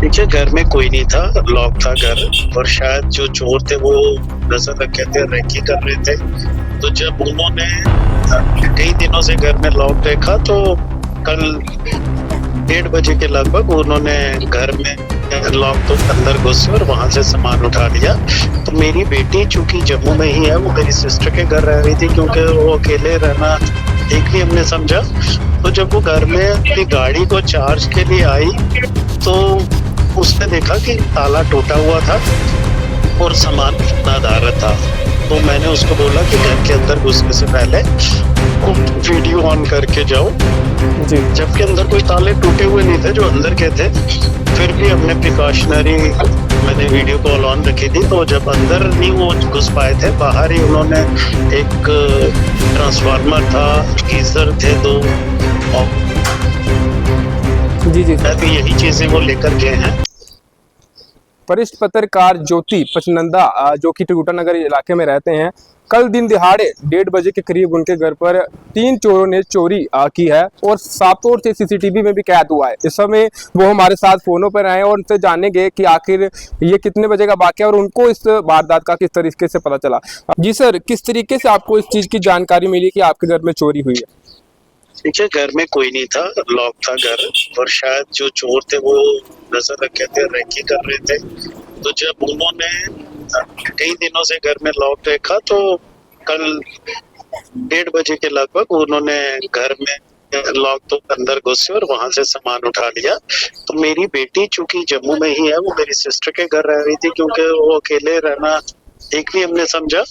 देखिए, घर में कोई नहीं था, लॉक था घर। और शायद जो चोर थे वो नजर रखे थे, रेकी कर रहे थे। तो जब उन्होंने कई दिनों से घर में लॉक देखा तो कल 1:30 के लगभग उन्होंने घर में लॉक तो अंदर घुसे और वहां से सामान उठा लिया। तो मेरी बेटी चूंकि जम्मू में ही है, वो मेरी सिस्टर के घर रह रही थी, क्योंकि वो अकेले रहना ठीक नहीं हमने समझा। तो जब वो घर में अपनी गाड़ी को चार्ज के लिए आई तो उसने देखा कि ताला टूटा हुआ था और सामान नादार था। तो मैंने उसको बोला कि घर के अंदर घुसने से पहले वीडियो ऑन करके जाओ जी। जबकि अंदर कोई ताले टूटे हुए नहीं थे जो अंदर के थे। फिर भी हमने प्रिकॉशनरी मैंने वीडियो कॉल ऑन रखी थी। तो जब अंदर नहीं वो घुस पाए थे, बाहर ही उन्होंने एक ट्रांसफार्मर था, गीजर थे 2 और जी अभी यही चीजें वो लेकर गए हैं। वरिष्ठ पत्रकार ज्योति पचनंदा जो कि त्रिकुटा नगर इलाके में रहते हैं, कल दिन दिहाड़े 1:30 बजे के करीब उनके घर पर 3 चोरों ने चोरी की है और साफ तौर से सीसीटीवी में भी कैद हुआ है। इस समय वो हमारे साथ फोनों पर आए और उनसे जानेंगे कि आखिर ये कितने बजे का वाकया और उनको इस वारदात का किस तरीके से पता चला। जी सर, किस तरीके से आपको इस चीज की जानकारी मिली कि आपके घर में चोरी हुई है? देखिए, घर में कोई नहीं था, लॉक था घर। और शायद जो चोर थे वो नजर रखे थे, रेकी कर रहे थे। तो जब उन्होंने कई दिनों से घर में लॉक देखा तो कल 1:30 बजे के लगभग उन्होंने घर में लॉक तो अंदर घुसे और वहां से सामान उठा लिया। तो मेरी बेटी चूंकि जम्मू में ही है, वो मेरी सिस्टर के घर रह रही थी, क्योंकि वो अकेले रहना ठीक नहीं हमने समझा।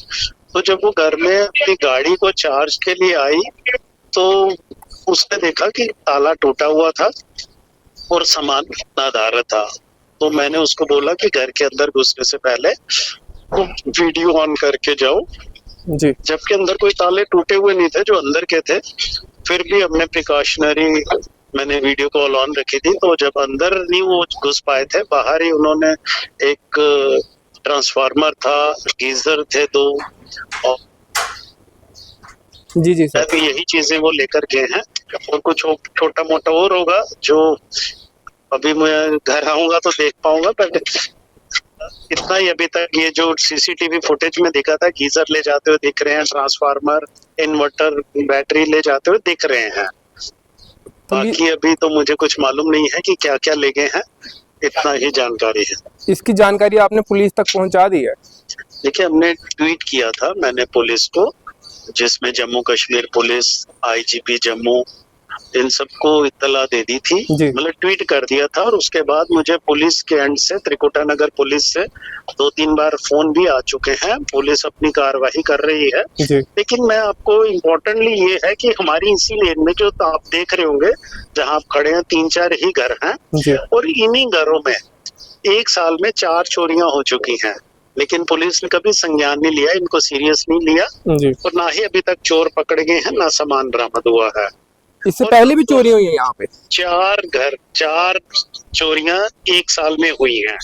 तो जब वो घर में अपनी गाड़ी को चार्ज के लिए आई तो उसने देखा कि ताला टूटा हुआ था और सामान नादार था। तो मैंने उसको बोला कि घर के अंदर घुसने से पहले वीडियो ऑन करके जाओ जी। जबकि अंदर कोई ताले टूटे हुए नहीं थे जो अंदर के थे। फिर भी हमने प्रिकॉशनरी मैंने वीडियो कॉल ऑन रखी थी। तो जब अंदर नहीं वो घुस पाए थे, बाहर ही उन्होंने एक ट्रांसफार्मर था, गीजर थे 2 और जी सर, अभी यही चीजें वो लेकर गए हैं। और कुछ छोटा मोटा और होगा जो अभी मैं घर आऊंगा तो देख पाऊंगा, पर इतना ही अभी तक ये जो सीसीटीवी फुटेज में दिखा था, गीजर ले जाते हुए दिख रहे हैं, ट्रांसफार्मर, इन्वर्टर, बैटरी ले जाते हुए दिख रहे हैं। बाकी अभी तो मुझे कुछ मालूम नहीं है कि क्या क्या ले गए हैं, इतना ही जानकारी है। इसकी जानकारी आपने पुलिस तक पहुंचा दी है? देखिए, हमने ट्वीट किया था मैंने पुलिस को, जिसमें जम्मू कश्मीर पुलिस, आईजीपी जम्मू, इन सबको इत्तला दे दी थी, मतलब ट्वीट कर दिया था। और उसके बाद मुझे पुलिस के एंड से, त्रिकुटा नगर पुलिस से 2-3 बार फोन भी आ चुके हैं। पुलिस अपनी कार्रवाई कर रही है। लेकिन मैं आपको इम्पोर्टेंटली ये है कि हमारी इसी लेन में जो आप देख रहे होंगे, जहाँ आप खड़े हैं, 3-4 ही घर हैं और इन्हीं घरों में 1 साल में 4 चोरियां हो चुकी हैं। लेकिन पुलिस ने कभी संज्ञान नहीं लिया, इनको सीरियस नहीं लिया और ना ही अभी तक चोर पकड़े गए हैं, ना सामान बरामद हुआ है। इससे पहले भी चोरी हुई है यहाँ पे? 4 चोरियां 1 साल में हुई हैं।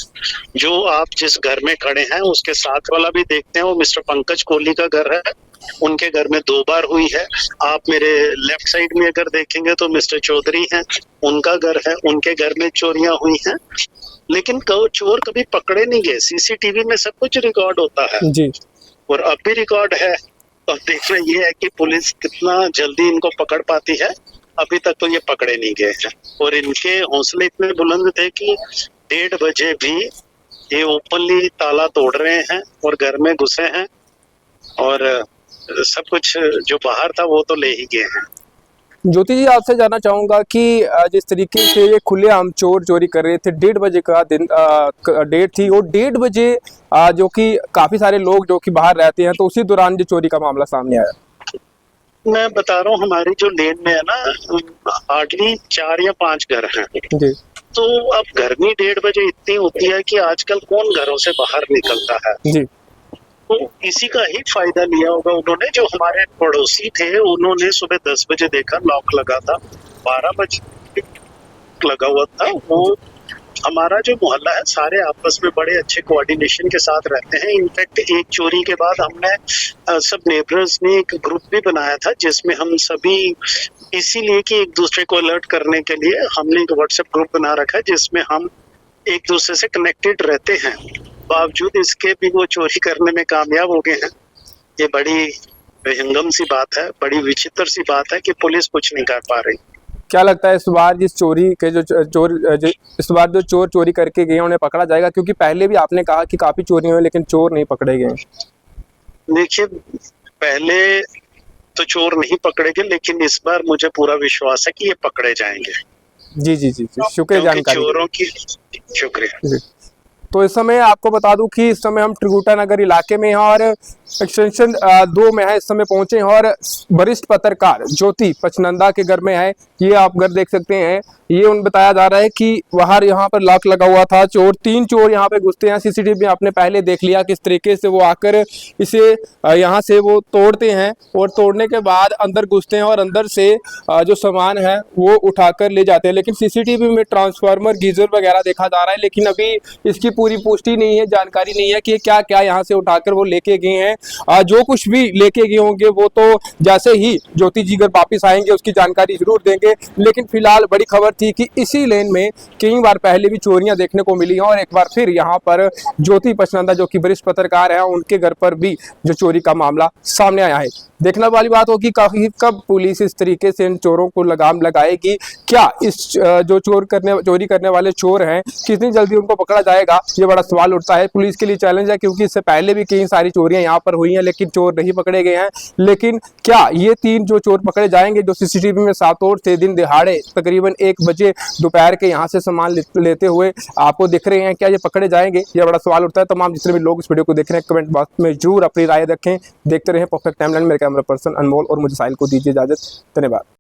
जो आप जिस घर में खड़े हैं उसके साथ वाला भी देखते हैं, वो मिस्टर पंकज कोहली का घर है। उनके घर में 2 बार हुई है। आप मेरे लेफ्ट साइड में अगर देखेंगे तो मिस्टर चौधरी हैं, उनका घर है, उनके घर में चोरियां हुई हैं। लेकिन चोर कभी पकड़े नहीं गए। सीसीटीवी में सब कुछ रिकॉर्ड होता है जी, और अब भी रिकॉर्ड है। तो देखना ये है कि पुलिस कितना जल्दी इनको पकड़ पाती है। अभी तक तो ये पकड़े नहीं गए हैं और इनके हौसले इतने बुलंद थे कि 1:30 बजे भी ये ओपनली ताला तोड़ रहे हैं और घर में घुसे हैं और सब कुछ जो बाहर था वो तो ले ही गए हैं। ज्योति जी, आपसे जानना चाहूंगा कि जिस तरीके से ये खुलेआम चोर चोरी कर रहे थे, 1:30 बजे का दिन डेट थी और 1:30 बजे जो कि काफी सारे लोग जो कि बाहर रहते हैं, तो उसी दौरान जो चोरी का मामला सामने आया। मैं बता रहा हूँ, हमारी जो लेन में है ना, हार्डली 4 या 5 घर हैं जी। तो अब गर्मी 1:30 बजे इतनी होती है कि आजकल कौन घरों से बाहर निकलता है जी। तो इसी का ही फायदा लिया होगा उन्होंने। जो हमारे पड़ोसी थे उन्होंने सुबह 10 बजे देखा लॉक लगा था, 12 बजे लगा हुआ था। वो हमारा जो मोहल्ला है, सारे आपस में बड़े अच्छे कोऑर्डिनेशन के साथ रहते हैं। इनफैक्ट एक चोरी के बाद हमने सब नेबर्स ने एक ग्रुप भी बनाया था, जिसमें हम सभी, इसीलिए कि एक दूसरे को अलर्ट करने के लिए हमने एक व्हाट्सएप ग्रुप बना रखा है, जिसमें हम एक दूसरे से कनेक्टेड रहते हैं, बावजूद इसके भी वो चोरी करने में कामयाब हो गए हैं। ये बड़ी विहंगम सी बात है, बड़ी विचित्र सी बात है कि पुलिस कुछ नहीं कर पा रही। क्या लगता है इस बार जिस चोरी के इस बार जो चोर चोरी करके गए हैं उन्हें पकड़ा जाएगा? क्योंकि पहले भी आपने कहा कि काफी चोरी हुई लेकिन चोर नहीं पकड़े गए। देखिए, पहले तो चोर नहीं पकड़े गए, लेकिन इस बार मुझे पूरा विश्वास है कि ये पकड़े जाएंगे। जी जी जी जी, शुक्रिया क्योंकि जानकारी चोरों की शुक्रिया। जी। तो इस समय आपको बता दूं कि इस समय हम त्रिकुटा नगर इलाके में हैं और एक्सटेंशन 2 में है, इस समय पहुंचे हैं और वरिष्ठ पत्रकार ज्योति पचनंदा के घर में है। ये आप घर देख सकते हैं। ये उन बताया जा रहा है कि बाहर यहाँ पर लॉक लगा हुआ था, 3 चोर यहाँ पे घुसते हैं। सीसीटीवी में आपने पहले देख लिया किस तरीके से वो आकर इसे यहाँ से वो तोड़ते हैं और तोड़ने के बाद अंदर घुसते हैं और अंदर से जो सामान है वो उठाकर ले जाते हैं। लेकिन सीसीटीवी में ट्रांसफार्मर, गीजर वगैरह देखा जा रहा है, लेकिन अभी इसकी पूरी पुष्टि नहीं है, जानकारी नहीं है कि क्या क्या यहाँ से उठाकर वो लेके गए हैं। जो कुछ भी लेके गए होंगे वो तो जैसे ही ज्योति जी घर वापिस आएंगे उसकी जानकारी जरूर देंगे। लेकिन फिलहाल बड़ी खबर थी कि इसी लेन में कई बार पहले भी चोरियां देखने को मिली हैं और एक बार फिर यहाँ पर ज्योति पचनंदा जो कि वरिष्ठ पत्रकार हैं उनके घर पर भी जो चोरी का मामला सामने आया है। देखने वाली बात होगी काफी कब पुलिस इस तरीके से इन चोरों को लगाम लगाएगी। क्या इस जो चोरी करने वाले चोर हैं कितनी जल्दी उनको पकड़ा जाएगा, ये बड़ा सवाल उठता है। पुलिस के लिए चैलेंज है क्योंकि इससे पहले भी कई सारी चोरियां यहाँ पर हुई हैं लेकिन चोर नहीं पकड़े गए हैं। लेकिन क्या ये 3 जो चोर पकड़े जाएंगे जो सीसीटीवी में सातों से दिन दिहाड़े तकरीबन 1 बजे दोपहर के यहाँ से सामान लेते हुए आपको दिख रहे हैं, क्या ये पकड़े जाएंगे, ये बड़ा सवाल उठता है। तमाम जितने भी लोग इस वीडियो को देख रहे हैं कमेंट बॉक्स में जरूर अपनी राय रखें। देखते रहें परफेक्ट टाइमलाइन। मेरे कैमरा पर्सन अनमोल और मुझे साहिल को दीजिए इजाजत। धन्यवाद।